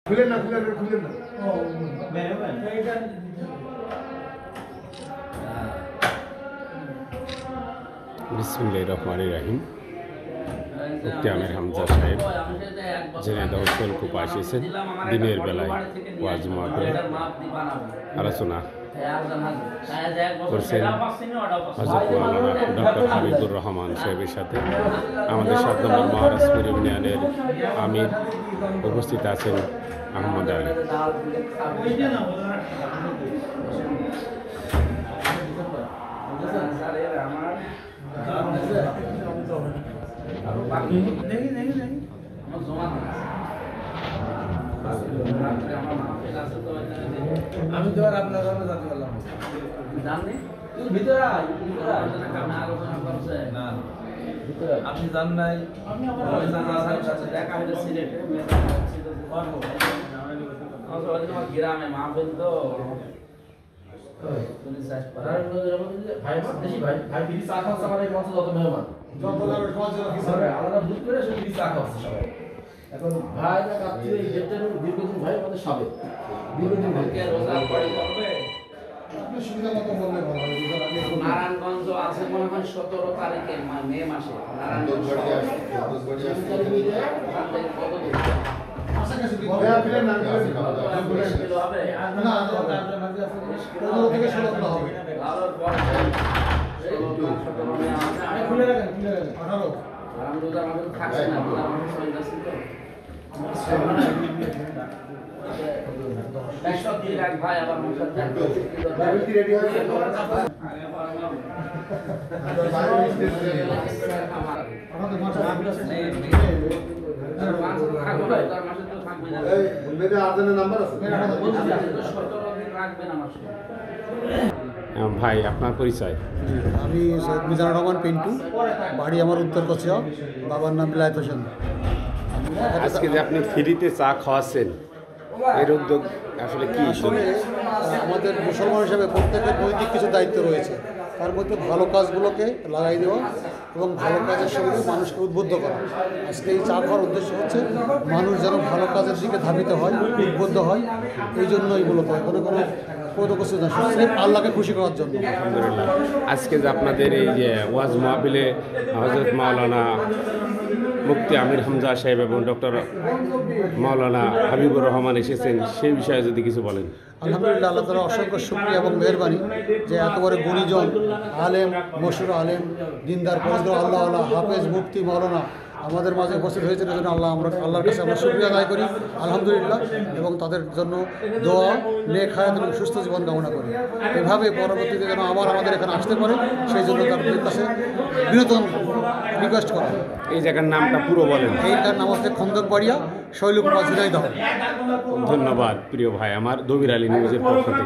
খুলেন না খুলেন না খুলেন না বিসমিল্লাহির রহমানির রহিম। মুফতি আমির হামজা সাহেব ঝিনাইদহ শোলকুপা এসেছেন দিনের বেলায় ওয়াজ মাহফিলে আলোচনা করছেন হযরত মাওলানা ডক্টর হাবিবুর রহমান সাহেবের সাথে। আমাদের 7 নম্বর মহারাজপুর ইউনিয়নের আমির উপস্থিত আছেন আহমদ আলী। আমি তো আর আপনার কাছে জানতে পারলাম জাননি ভিতরে না আপনি জান নাই আমি দেখা হইলো সিলেটে গ্রামে মাহফিল তো ভাই বিড়ি চা খাওয়া আমার এই মঞ্চে যত মেহমান আলাদা ভুল করে সে বিড়ি চা খাওয়াচ্ছে সবাই। এখন ভাই না কাছে এই গেটের দীর্ঘদিন ভাই আমাদের সাবে দীর্ঘদিন ভাইকে রোজা পড়ে করবে আপনি সুবিধা মতো বললে ভালো হয়। নারায়ণগঞ্জ আছে মনে হয় 17 তারিখে মে মাসে নারায়ণগঞ্জ কত দূর কাছাকাছি হবে আপনি নাম হবে না থেকে 16 কিলো হবে আলোর পর খুলে রাখেন 18 আমি রোজা আমাদের থাকছে না আমাদের সবাই আছে তো ভাই আবার রেডি হয়েছে ভাই আপনার পরিচয়? আমি সৈয়দ মিজানুর রহমান পিন্টু, বাড়ি আমার উত্তর কচিয়া, বাবার নাম বিলায়েত হোসেন। আজকে যে আপনি ফ্রিতে চা খাওয়াচ্ছেন এর উদ্যোগ আসলে কি? আসলে আমাদের মুসলমান হিসেবে প্রত্যেকের নৈতিক কিছু দায়িত্ব রয়েছে, তার মধ্যে ভালো কাজগুলোকে লাগাই দেওয়া এবং ভালো কাজের সঙ্গে মানুষকে উদ্বুদ্ধ করা। আজকে এই চা খাওয়ার উদ্দেশ্য হচ্ছে মানুষ যেন ভালো কাজের দিকে ধাবিত হয়, উদ্বুদ্ধ হয়। এই জন্যই মূলত কোনো কিছু না, আল্লাহকে খুশি করার জন্য। আলহামদুলিল্লাহ। আজকে যে আপনাদের এই যে ওয়াজ মাহফিলে হযরত মাওলানা মুফতি আমির হামজা সাহেব এবং ডক্টর মাওলানা হাবিবুর রহমান এসেছেন, সেই বিষয়ে যদি কিছু বলেন। আলহামদুলিল্লাহ, আল্লাহ তাআলা অসংখ্য শুকরিয়া এবং মেহরবানি যে এত বড় গুণীজন আলেম, মশহুর আলেম, দিনদার পরিষ্কার আল্লাহ হাফেজ মুফতি মাওলানা আমাদের মাঝে উপস্থিত হয়েছেন। এই জন্য আল্লাহর কাছে আমরা শুকরিয়া আদায় করি আলহামদুলিল্লাহ, এবং তাদের জন্য দোয়া, নেক হায়াত এবং সুস্থ জীবন কামনা করি। এভাবে পরবর্তীতে যেন আমাদের এখানে আসতে পারে সেই জন্য তাদের কাছে বিনত রিকোয়েস্ট করা। এই জায়গার নামটা পুরো বলেন। এইটার নাম হচ্ছে খন্দকবাড়িয়া, শৈলকুপা, ঝিনাইদহ। ধন্যবাদ প্রিয় ভাই আমার, দবির আলী নিউজের পক্ষ থেকে।